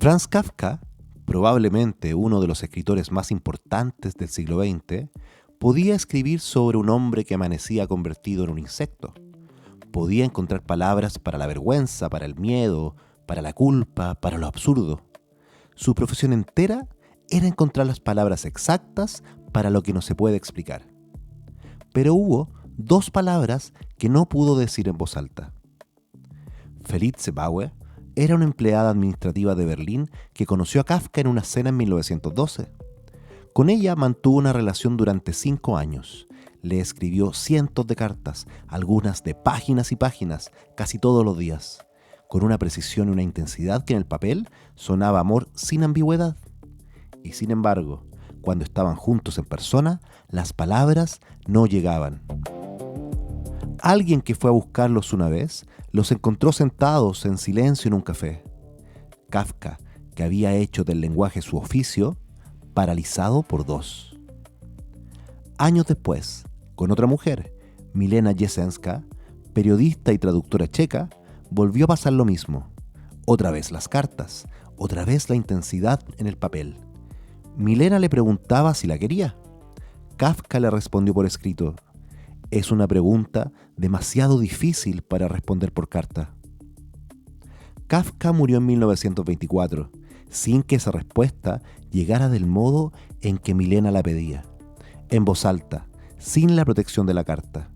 Franz Kafka, probablemente uno de los escritores más importantes del siglo XX, podía escribir sobre un hombre que amanecía convertido en un insecto. Podía encontrar palabras para la vergüenza, para el miedo, para la culpa, para lo absurdo. Su profesión entera era encontrar las palabras exactas para lo que no se puede explicar. Pero hubo dos palabras que no pudo decir en voz alta. Felice Bauer era una empleada administrativa de Berlín que conoció a Kafka en una cena en 1912. Con ella mantuvo una relación durante 5 años. Le escribió cientos de cartas, algunas de páginas y páginas, casi todos los días, con una precisión y una intensidad que en el papel sonaba amor sin ambigüedad. Y sin embargo, cuando estaban juntos en persona, las palabras no llegaban. Alguien que fue a buscarlos una vez los encontró sentados en silencio en un café. Kafka, que había hecho del lenguaje su oficio, paralizado por dos. Años después, con otra mujer, Milena Jesenská, periodista y traductora checa, volvió a pasar lo mismo. Otra vez las cartas, otra vez la intensidad en el papel. Milena le preguntaba si la quería. Kafka le respondió por escrito: es una pregunta demasiado difícil para responder por carta. Kafka murió en 1924, sin que esa respuesta llegara del modo en que Milena la pedía, en voz alta, sin la protección de la carta.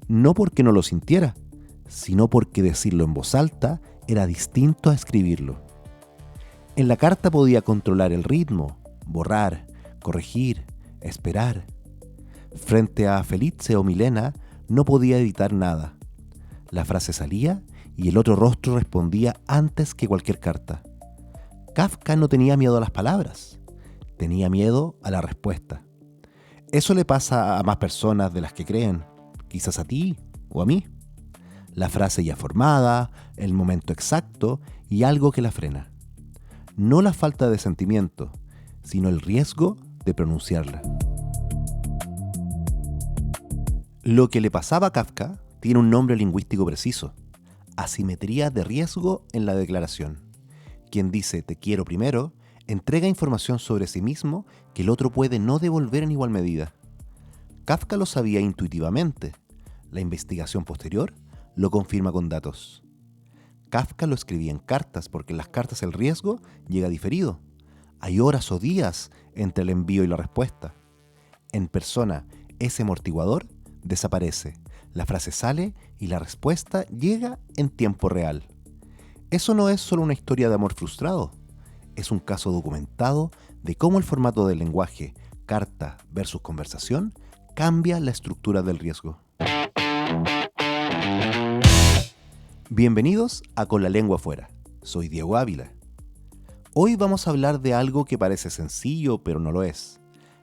No porque no lo sintiera, sino porque decirlo en voz alta era distinto a escribirlo. En la carta podía controlar el ritmo, borrar, corregir, esperar. Frente a Felice o Milena no podía editar nada. La frase salía y el otro rostro respondía antes que cualquier carta. Kafka no tenía miedo a las palabras, tenía miedo a la respuesta. Eso le pasa a más personas de las que creen, quizás a ti o a mí. La frase ya formada, el momento exacto y algo que la frena. No la falta de sentimiento, sino el riesgo de pronunciarla. Lo que le pasaba a Kafka tiene un nombre lingüístico preciso: asimetría de riesgo en la declaración. Quien dice te quiero primero, entrega información sobre sí mismo que el otro puede no devolver en igual medida. Kafka lo sabía intuitivamente. La investigación posterior lo confirma con datos. Kafka lo escribía en cartas porque en las cartas el riesgo llega diferido. Hay horas o días entre el envío y la respuesta. En persona, ese amortiguador desaparece. La frase sale y la respuesta llega en tiempo real. Eso no es solo una historia de amor frustrado. Es un caso documentado de cómo el formato del lenguaje, carta versus conversación, cambia la estructura del riesgo. Bienvenidos a Con la Lengua Afuera. Soy Diego Ávila. Hoy vamos a hablar de algo que parece sencillo, pero no lo es.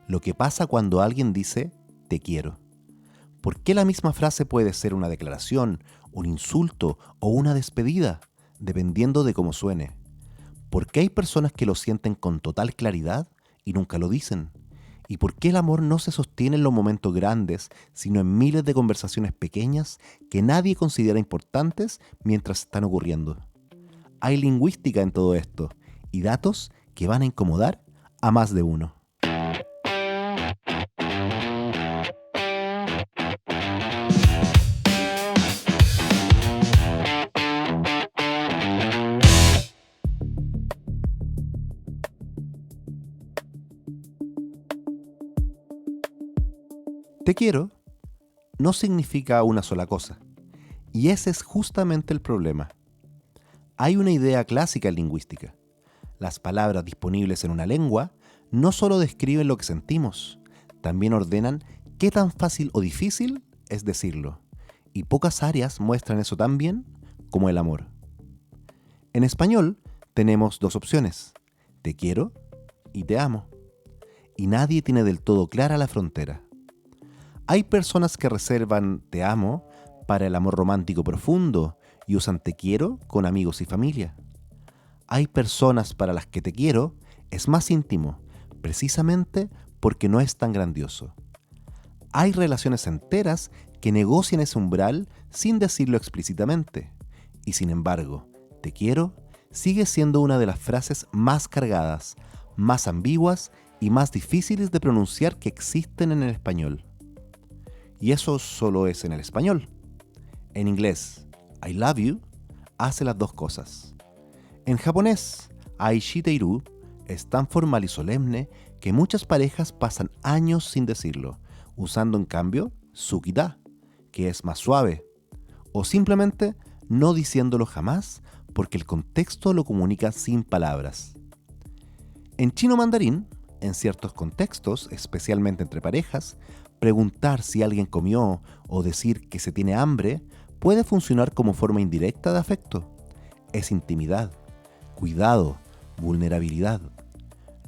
Lo que pasa cuando alguien dice te quiero. ¿Por qué la misma frase puede ser una declaración, un insulto o una despedida, dependiendo de cómo suene? ¿Por qué hay personas que lo sienten con total claridad y nunca lo dicen? ¿Y por qué el amor no se sostiene en los momentos grandes, sino en miles de conversaciones pequeñas que nadie considera importantes mientras están ocurriendo? Hay lingüística en todo esto y datos que van a incomodar a más de uno. Te quiero no significa una sola cosa, y ese es justamente el problema. Hay una idea clásica en lingüística. Las palabras disponibles en una lengua no solo describen lo que sentimos, también ordenan qué tan fácil o difícil es decirlo, y pocas áreas muestran eso tan bien como el amor. En español tenemos dos opciones: te quiero y te amo, y nadie tiene del todo clara la frontera. Hay personas que reservan te amo para el amor romántico profundo y usan te quiero con amigos y familia. Hay personas para las que te quiero es más íntimo, precisamente porque no es tan grandioso. Hay relaciones enteras que negocian ese umbral sin decirlo explícitamente. Y sin embargo, te quiero sigue siendo una de las frases más cargadas, más ambiguas y más difíciles de pronunciar que existen en el español. Y eso solo es en el español. En inglés, I love you hace las dos cosas. En japonés, Aishiteiru es tan formal y solemne que muchas parejas pasan años sin decirlo, usando en cambio Tsukida, que es más suave, o simplemente no diciéndolo jamás porque el contexto lo comunica sin palabras. En chino mandarín, en ciertos contextos, especialmente entre parejas, preguntar si alguien comió o decir que se tiene hambre puede funcionar como forma indirecta de afecto. Es intimidad, cuidado, vulnerabilidad.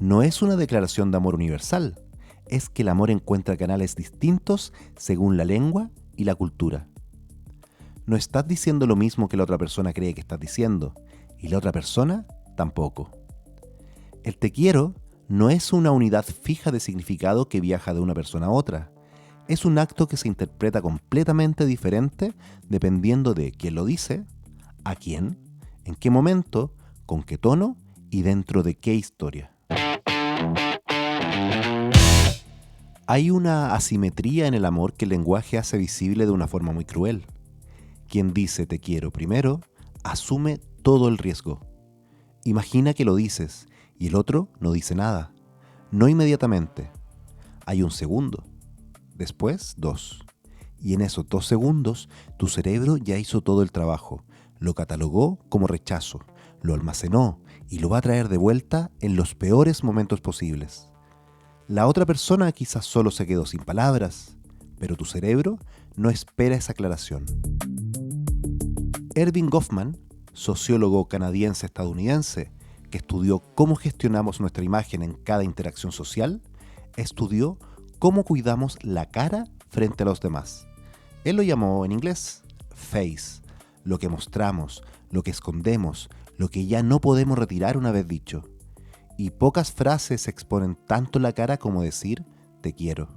No es una declaración de amor universal, es que el amor encuentra canales distintos según la lengua y la cultura. No estás diciendo lo mismo que la otra persona cree que estás diciendo, y la otra persona tampoco. El te quiero no es una unidad fija de significado que viaja de una persona a otra. Es un acto que se interpreta completamente diferente dependiendo de quién lo dice, a quién, en qué momento, con qué tono y dentro de qué historia. Hay una asimetría en el amor que el lenguaje hace visible de una forma muy cruel. Quien dice te quiero primero, asume todo el riesgo. Imagina que lo dices y el otro no dice nada. No inmediatamente. Hay un segundo. Después, 2. Y en esos 2 segundos, tu cerebro ya hizo todo el trabajo. Lo catalogó como rechazo, lo almacenó y lo va a traer de vuelta en los peores momentos posibles. La otra persona quizás solo se quedó sin palabras, pero tu cerebro no espera esa aclaración. Erving Goffman, sociólogo canadiense-estadounidense, que estudió cómo gestionamos nuestra imagen en cada interacción social, estudió cómo cuidamos la cara frente a los demás. Él lo llamó en inglés face, lo que mostramos, lo que escondemos, lo que ya no podemos retirar una vez dicho. Y pocas frases exponen tanto la cara como decir te quiero.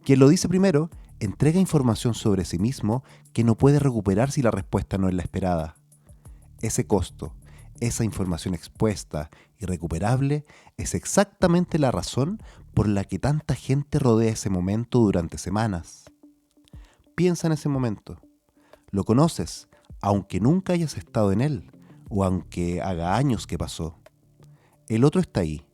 Quien lo dice primero entrega información sobre sí mismo que no puede recuperar si la respuesta no es la esperada. Ese costo, esa información expuesta y recuperable es exactamente la razón por la que tanta gente rodea ese momento durante semanas. Piensa en ese momento. Lo conoces, aunque nunca hayas estado en él o aunque haga años que pasó. El otro está ahí.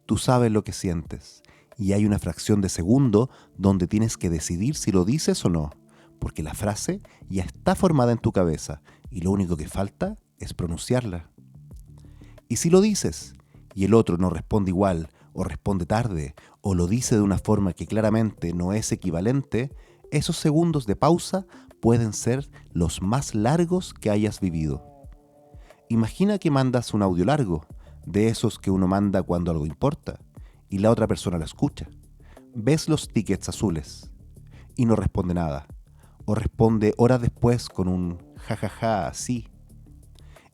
Tú sabes lo que sientes y hay una fracción de segundo donde tienes que decidir si lo dices o no, porque la frase ya está formada en tu cabeza y lo único que falta es pronunciarla. Y si lo dices y el otro no responde igual o responde tarde o lo dice de una forma que claramente no es equivalente, esos segundos de pausa pueden ser los más largos que hayas vivido. Imagina que mandas un audio largo, de esos que uno manda cuando algo importa, y la otra persona lo escucha. Ves los tickets azules y no responde nada, o responde horas después con un jajaja, sí.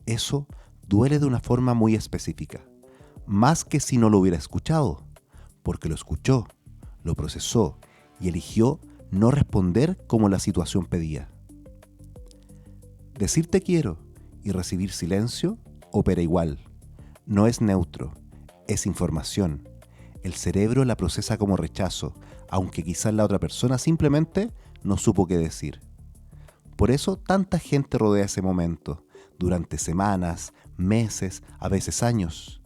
Eso duele de una forma muy específica, más que si no lo hubiera escuchado, porque lo escuchó, lo procesó y eligió no responder como la situación pedía. Decir te quiero y recibir silencio opera igual. No es neutro, es información. El cerebro la procesa como rechazo, aunque quizás la otra persona simplemente no supo qué decir. Por eso tanta gente rodea ese momento, durante semanas, meses, a veces años.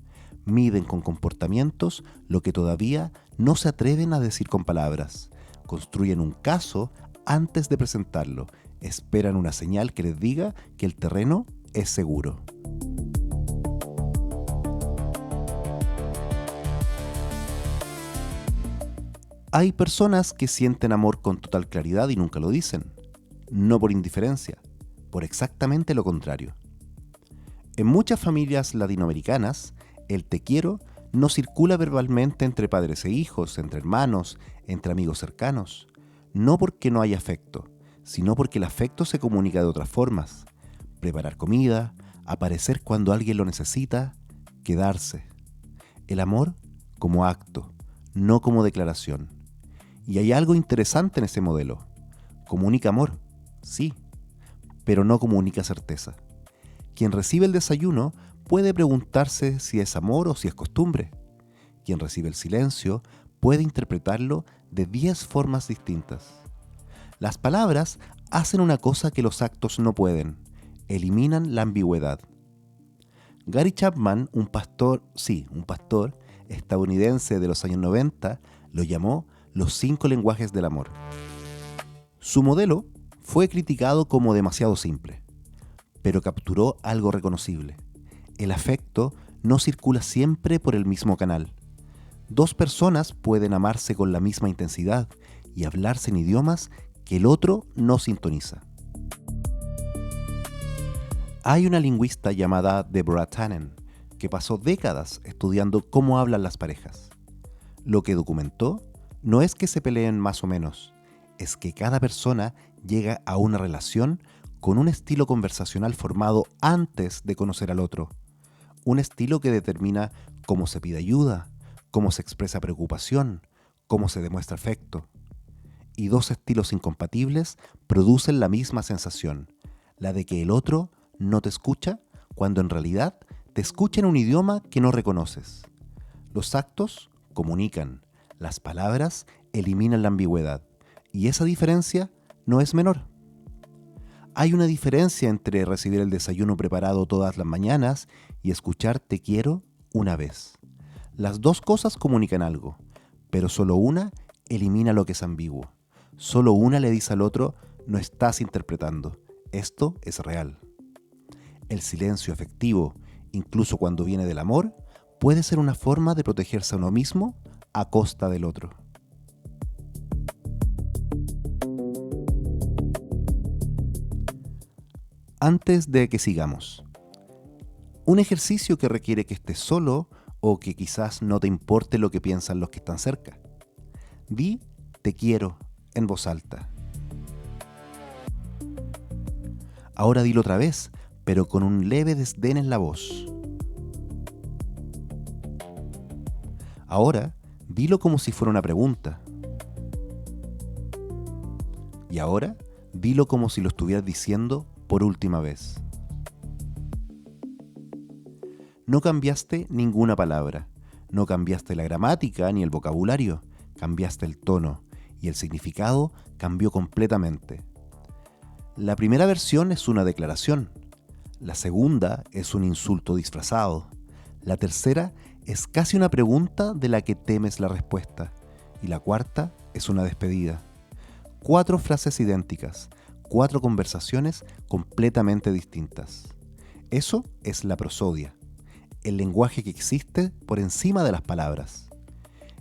Miden con comportamientos lo que todavía no se atreven a decir con palabras. Construyen un caso antes de presentarlo. Esperan una señal que les diga que el terreno es seguro. Hay personas que sienten amor con total claridad y nunca lo dicen. No por indiferencia, por exactamente lo contrario. En muchas familias latinoamericanas, el te quiero no circula verbalmente entre padres e hijos, entre hermanos, entre amigos cercanos. No porque no haya afecto, sino porque el afecto se comunica de otras formas. Preparar comida, aparecer cuando alguien lo necesita, quedarse. El amor como acto, no como declaración. Y hay algo interesante en ese modelo. Comunica amor, sí, pero no comunica certeza. Quien recibe el desayuno puede preguntarse si es amor o si es costumbre. Quien recibe el silencio puede interpretarlo de 10 formas distintas. Las palabras hacen una cosa que los actos no pueden: eliminan la ambigüedad. Gary Chapman, un pastor estadounidense de los años 90, lo llamó los 5 lenguajes del amor. Su modelo fue criticado como demasiado simple, pero capturó algo reconocible. El afecto no circula siempre por el mismo canal. 2 personas pueden amarse con la misma intensidad y hablarse en idiomas que el otro no sintoniza. Hay una lingüista llamada Deborah Tannen que pasó décadas estudiando cómo hablan las parejas. Lo que documentó no es que se peleen más o menos, es que cada persona llega a una relación con un estilo conversacional formado antes de conocer al otro. Un estilo que determina cómo se pide ayuda, cómo se expresa preocupación, cómo se demuestra afecto. Y 2 estilos incompatibles producen la misma sensación, la de que el otro no te escucha cuando en realidad te escucha en un idioma que no reconoces. Los actos comunican, las palabras eliminan la ambigüedad, y esa diferencia no es menor. Hay una diferencia entre recibir el desayuno preparado todas las mañanas y escuchar "te quiero" una vez. Las 2 cosas comunican algo, pero solo una elimina lo que es ambiguo. Solo una le dice al otro: no estás interpretando, esto es real. El silencio afectivo, incluso cuando viene del amor, puede ser una forma de protegerse a uno mismo a costa del otro. Antes de que sigamos, un ejercicio que requiere que estés solo o que quizás no te importe lo que piensan los que están cerca. Di "te quiero" en voz alta. Ahora dilo otra vez, pero con un leve desdén en la voz. Ahora dilo como si fuera una pregunta. Y ahora dilo como si lo estuvieras diciendo por última vez. No cambiaste ninguna palabra, no cambiaste la gramática ni el vocabulario, cambiaste el tono y el significado cambió completamente. La primera versión es una declaración, la segunda es un insulto disfrazado, la tercera es casi una pregunta de la que temes la respuesta y la cuarta es una despedida. 4 frases idénticas, 4 conversaciones completamente distintas. Eso es la prosodia, el lenguaje que existe por encima de las palabras,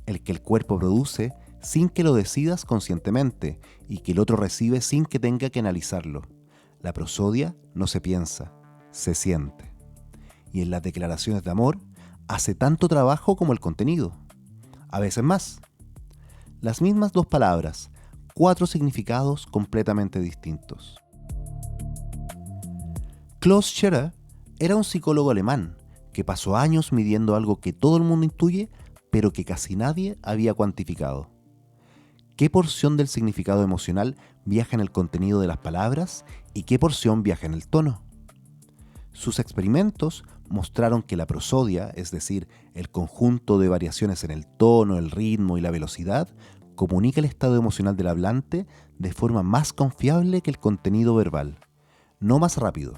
el que el cuerpo produce sin que lo decidas conscientemente y que el otro recibe sin que tenga que analizarlo. La prosodia no se piensa, se siente. Y en las declaraciones de amor hace tanto trabajo como el contenido. A veces más. Las mismas 2 palabras, 4 significados completamente distintos. Klaus Scherer era un psicólogo alemán que pasó años midiendo algo que todo el mundo intuye, pero que casi nadie había cuantificado. ¿Qué porción del significado emocional viaja en el contenido de las palabras y qué porción viaja en el tono? Sus experimentos mostraron que la prosodia, es decir, el conjunto de variaciones en el tono, el ritmo y la velocidad, comunica el estado emocional del hablante de forma más confiable que el contenido verbal. No más rápido,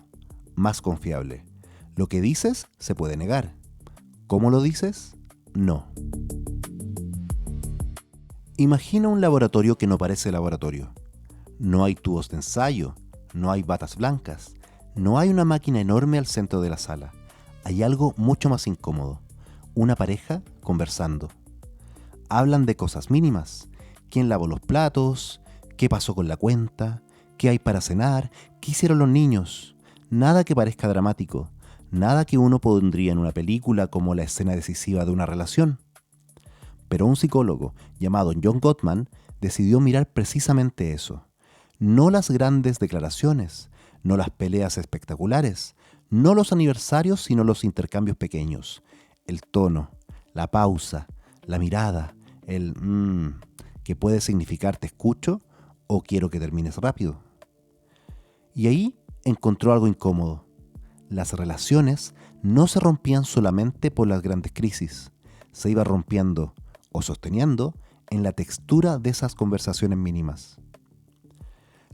más confiable. Lo que dices se puede negar. ¿Cómo lo dices? No. Imagina un laboratorio que no parece laboratorio. No hay tubos de ensayo, no hay batas blancas, no hay una máquina enorme al centro de la sala. Hay algo mucho más incómodo. Una pareja conversando. Hablan de cosas mínimas. ¿Quién lavó los platos? ¿Qué pasó con la cuenta? ¿Qué hay para cenar? ¿Qué hicieron los niños? Nada que parezca dramático. Nada que uno pondría en una película como la escena decisiva de una relación. Pero un psicólogo llamado John Gottman decidió mirar precisamente eso. No las grandes declaraciones, no las peleas espectaculares, no los aniversarios, sino los intercambios pequeños. El tono, la pausa, la mirada, el que puede significar "te escucho" o "quiero que termines rápido". Y ahí encontró algo incómodo. Las relaciones no se rompían solamente por las grandes crisis, se iba rompiendo o sosteniendo en la textura de esas conversaciones mínimas.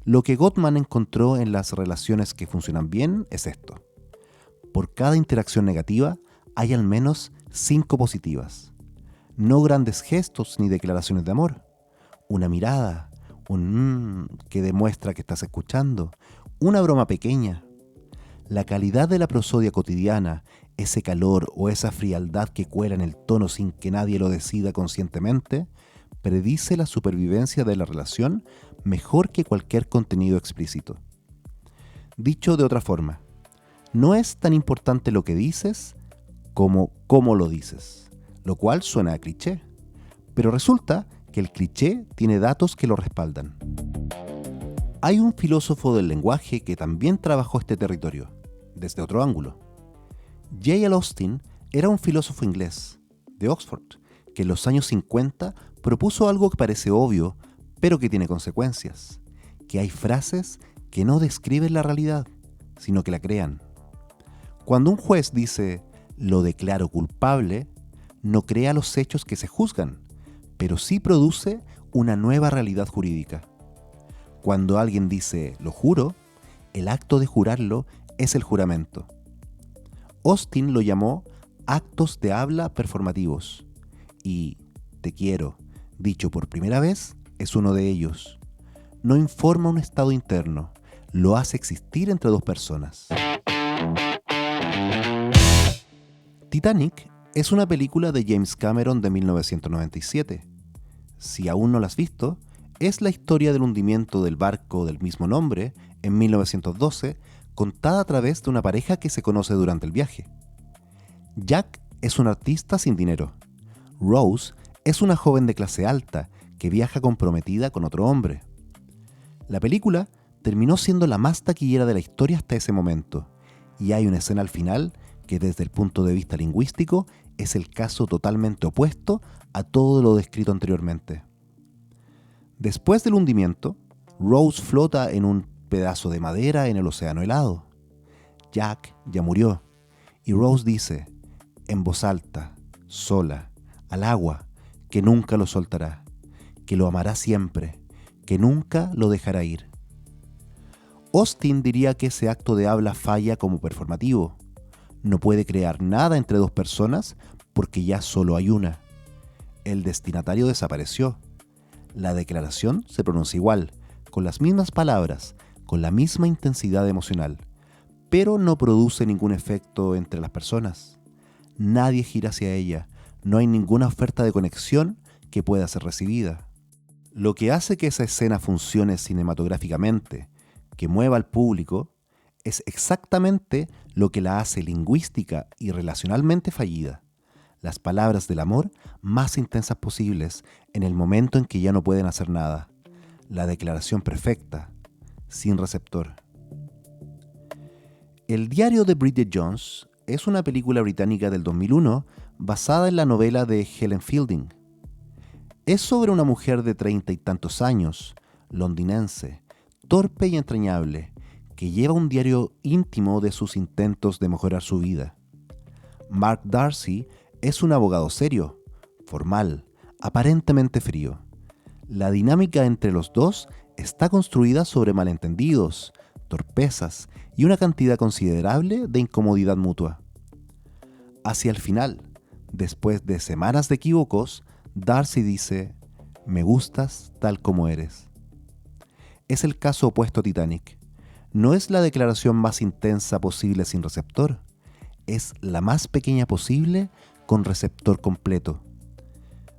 Lo que Gottman encontró en las relaciones que funcionan bien es esto. Por cada interacción negativa hay al menos 5 positivas. No grandes gestos ni declaraciones de amor. Una mirada, un que demuestra que estás escuchando, una broma pequeña. La calidad de la prosodia cotidiana, ese calor o esa frialdad que cuela en el tono sin que nadie lo decida conscientemente, predice la supervivencia de la relación mejor que cualquier contenido explícito. Dicho de otra forma, no es tan importante lo que dices como cómo lo dices, lo cual suena a cliché, pero resulta que el cliché tiene datos que lo respaldan. Hay un filósofo del lenguaje que también trabajó este territorio, desde otro ángulo. J.L. Austin era un filósofo inglés, de Oxford, que en los años 50 propuso algo que parece obvio, pero que tiene consecuencias, que hay frases que no describen la realidad, sino que la crean. Cuando un juez dice, lo declaro culpable, no crea los hechos que se juzgan, pero sí produce una nueva realidad jurídica. Cuando alguien dice, lo juro, el acto de jurarlo es el juramento. Austin lo llamó actos de habla performativos, y te quiero, dicho por primera vez, es uno de ellos. No informa un estado interno, lo hace existir entre dos personas. Titanic es una película de James Cameron de 1997. Si aún no la has visto, es la historia del hundimiento del barco del mismo nombre en 1912, contada a través de una pareja que se conoce durante el viaje. Jack es un artista sin dinero. Rose es una joven de clase alta que viaja comprometida con otro hombre. La película terminó siendo la más taquillera de la historia hasta ese momento, y hay una escena al final que desde el punto de vista lingüístico es el caso totalmente opuesto a todo lo descrito anteriormente. Después del hundimiento, Rose flota en un pedazo de madera en el océano helado. Jack ya murió, y Rose dice, en voz alta, sola, al agua, que nunca lo soltará, que lo amará siempre, que nunca lo dejará ir. Austin diría que ese acto de habla falla como performativo. No puede crear nada entre dos personas porque ya solo hay una. El destinatario desapareció. La declaración se pronuncia igual, con las mismas palabras, con la misma intensidad emocional, pero no produce ningún efecto entre las personas. Nadie gira hacia ella, no hay ninguna oferta de conexión que pueda ser recibida. Lo que hace que esa escena funcione cinematográficamente, que mueva al público, es exactamente lo que la hace lingüística y relacionalmente fallida. Las palabras del amor más intensas posibles en el momento en que ya no pueden hacer nada. La declaración perfecta, sin receptor. El diario de Bridget Jones es una película británica del 2001 basada en la novela de Helen Fielding. Es sobre una mujer de 30 y tantos años, londinense, torpe y entrañable, que lleva un diario íntimo de sus intentos de mejorar su vida. Mark Darcy es un abogado serio, formal, aparentemente frío. La dinámica entre los dos está construida sobre malentendidos, torpezas y una cantidad considerable de incomodidad mutua. Hacia el final, después de semanas de equívocos, Darcy dice, me gustas tal como eres. Es el caso opuesto a Titanic. No es la declaración más intensa posible sin receptor, es la más pequeña posible con receptor completo.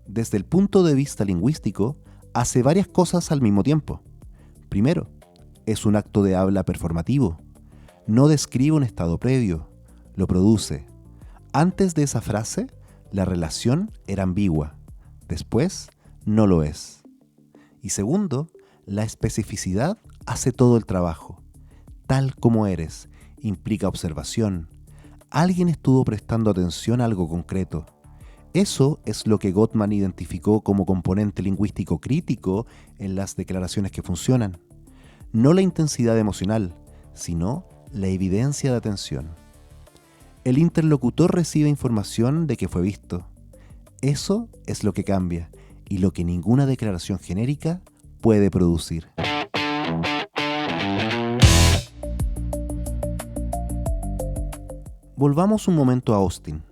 Desde el punto de vista lingüístico, hace varias cosas al mismo tiempo. Primero, es un acto de habla performativo. No describe un estado previo, lo produce. Antes de esa frase, la relación era ambigua. Después, no lo es. Y segundo, la especificidad hace todo el trabajo. Tal como eres, implica observación. Alguien estuvo prestando atención a algo concreto. Eso es lo que Gottman identificó como componente lingüístico crítico en las declaraciones que funcionan. No la intensidad emocional, sino la evidencia de atención. El interlocutor recibe información de que fue visto. Eso es lo que cambia y lo que ninguna declaración genérica puede producir. Volvamos un momento a Austin.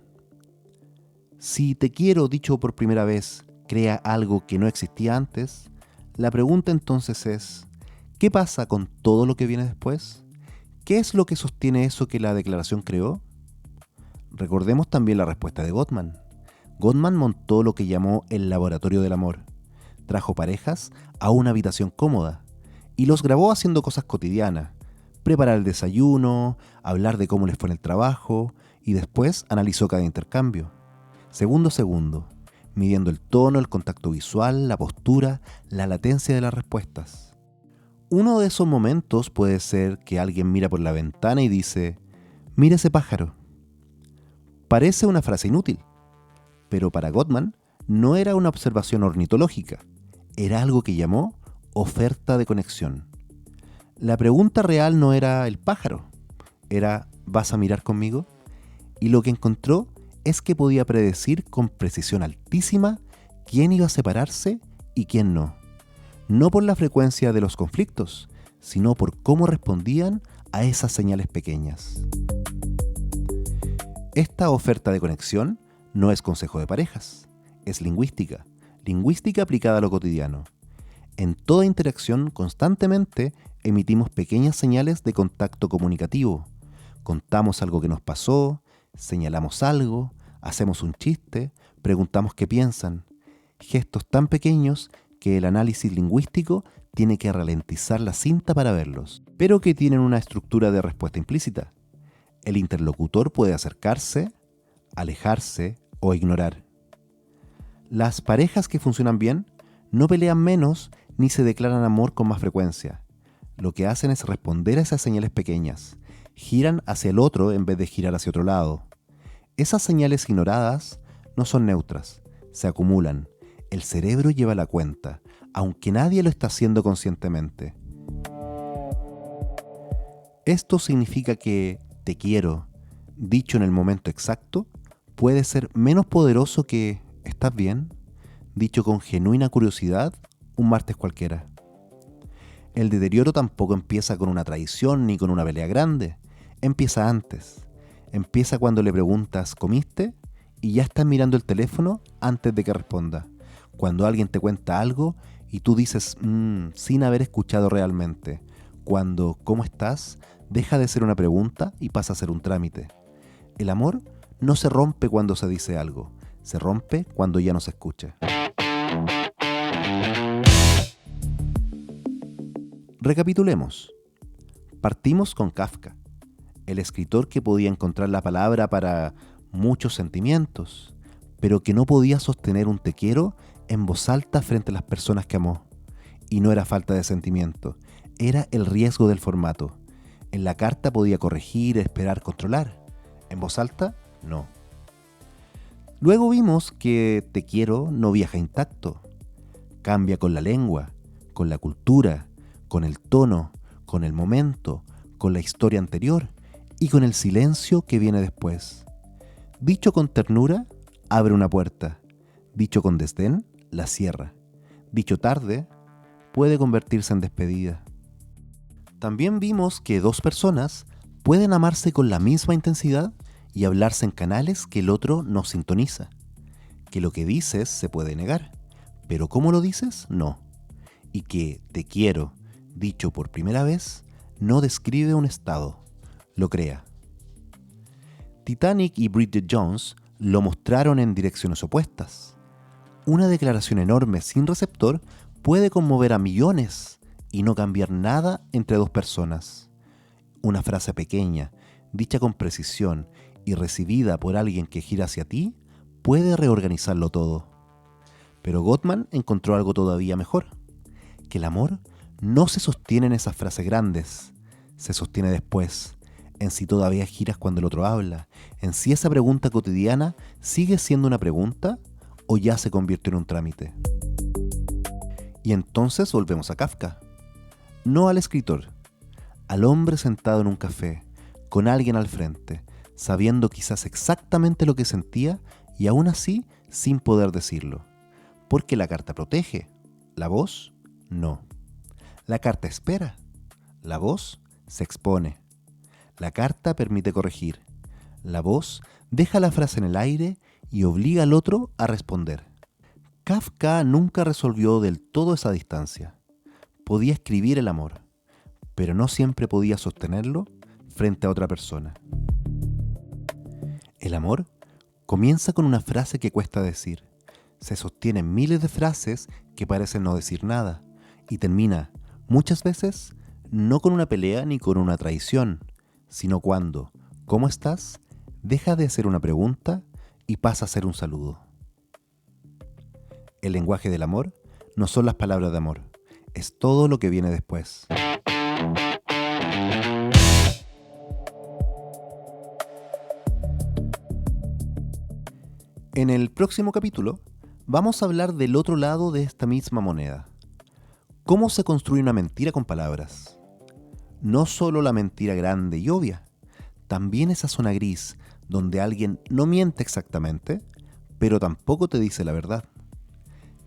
Si te quiero dicho por primera vez crea algo que no existía antes, la pregunta entonces es, ¿qué pasa con todo lo que viene después? ¿Qué es lo que sostiene eso que la declaración creó? Recordemos también la respuesta de Gottman. Gottman montó lo que llamó el laboratorio del amor. Trajo parejas a una habitación cómoda y los grabó haciendo cosas cotidianas. Preparar el desayuno, hablar de cómo les fue en el trabajo y después analizó cada intercambio. Segundo a segundo, midiendo el tono, el contacto visual, la postura, la latencia de las respuestas. Uno de esos momentos puede ser que alguien mira por la ventana y dice, «Mira ese pájaro». Parece una frase inútil, pero para Gottman no era una observación ornitológica, era algo que llamó oferta de conexión. La pregunta real no era el pájaro, era ¿vas a mirar conmigo? Y lo que encontró es que podía predecir con precisión altísima quién iba a separarse y quién no. No por la frecuencia de los conflictos, sino por cómo respondían a esas señales pequeñas. Esta oferta de conexión no es consejo de parejas, es lingüística aplicada a lo cotidiano. En toda interacción constantemente emitimos pequeñas señales de contacto comunicativo. Contamos algo que nos pasó, señalamos algo, hacemos un chiste, preguntamos qué piensan. Gestos tan pequeños que el análisis lingüístico tiene que ralentizar la cinta para verlos, pero que tienen una estructura de respuesta implícita. El interlocutor puede acercarse, alejarse o ignorar. Las parejas que funcionan bien no pelean menos ni se declaran amor con más frecuencia. Lo que hacen es responder a esas señales pequeñas. Giran hacia el otro en vez de girar hacia otro lado. Esas señales ignoradas no son neutras, se acumulan. El cerebro lleva la cuenta, aunque nadie lo está haciendo conscientemente. Esto significa que te quiero, dicho en el momento exacto, puede ser menos poderoso que ¿estás bien?, dicho con genuina curiosidad un martes cualquiera. El deterioro tampoco empieza con una traición ni con una pelea grande. Empieza antes. Empieza cuando le preguntas ¿comiste? Y ya estás mirando el teléfono antes de que responda. Cuando alguien te cuenta algo y tú dices sin haber escuchado realmente. Cuando ¿cómo estás? Deja de ser una pregunta y pasa a ser un trámite. El amor no se rompe cuando se dice algo. Se rompe cuando ya no se escucha. Recapitulemos. Partimos con Kafka, el escritor que podía encontrar la palabra para muchos sentimientos, pero que no podía sostener un te quiero en voz alta frente a las personas que amó. Y no era falta de sentimiento, era el riesgo del formato. En la carta podía corregir, esperar, controlar. En voz alta, no. Luego vimos que te quiero no viaja intacto. Cambia con la lengua, con la cultura, con el tono, con el momento, con la historia anterior y con el silencio que viene después. Dicho con ternura, abre una puerta. Dicho con desdén, la cierra. Dicho tarde, puede convertirse en despedida. También vimos que dos personas pueden amarse con la misma intensidad y hablarse en canales que el otro no sintoniza. Que lo que dices se puede negar, pero cómo lo dices, no. Y que te quiero, dicho por primera vez, no describe un estado, lo crea. Titanic y Bridget Jones lo mostraron en direcciones opuestas. Una declaración enorme sin receptor puede conmover a millones y no cambiar nada entre dos personas. Una frase pequeña, dicha con precisión y recibida por alguien que gira hacia ti, puede reorganizarlo todo. Pero Gottman encontró algo todavía mejor, que el amor no se sostiene en esas frases grandes, se sostiene después, en si todavía giras cuando el otro habla, en si esa pregunta cotidiana sigue siendo una pregunta o ya se convirtió en un trámite. Y entonces volvemos a Kafka. No al escritor, al hombre sentado en un café, con alguien al frente, sabiendo quizás exactamente lo que sentía y aún así sin poder decirlo. Porque la carta protege, la voz no. La carta espera, la voz se expone. La carta permite corregir, la voz deja la frase en el aire y obliga al otro a responder. Kafka nunca resolvió del todo esa distancia. Podía escribir el amor, pero no siempre podía sostenerlo frente a otra persona. El amor comienza con una frase que cuesta decir, se sostiene en miles de frases que parecen no decir nada y termina, muchas veces, no con una pelea ni con una traición, sino cuando, ¿cómo estás?, deja de ser una pregunta y pasa a ser un saludo. El lenguaje del amor no son las palabras de amor, es todo lo que viene después. En el próximo capítulo vamos a hablar del otro lado de esta misma moneda. ¿Cómo se construye una mentira con palabras? No solo la mentira grande y obvia, también esa zona gris donde alguien no miente exactamente, pero tampoco te dice la verdad.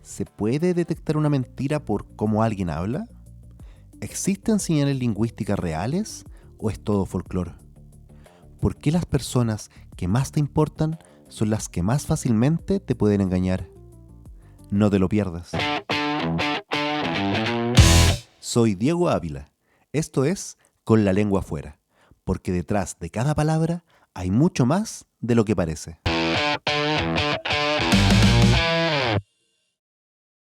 ¿Se puede detectar una mentira por cómo alguien habla? ¿Existen señales lingüísticas reales o es todo folclore? ¿Por qué las personas que más te importan son las que más fácilmente te pueden engañar? No te lo pierdas. Soy Diego Ávila. Esto es Con la lengua afuera, porque detrás de cada palabra hay mucho más de lo que parece.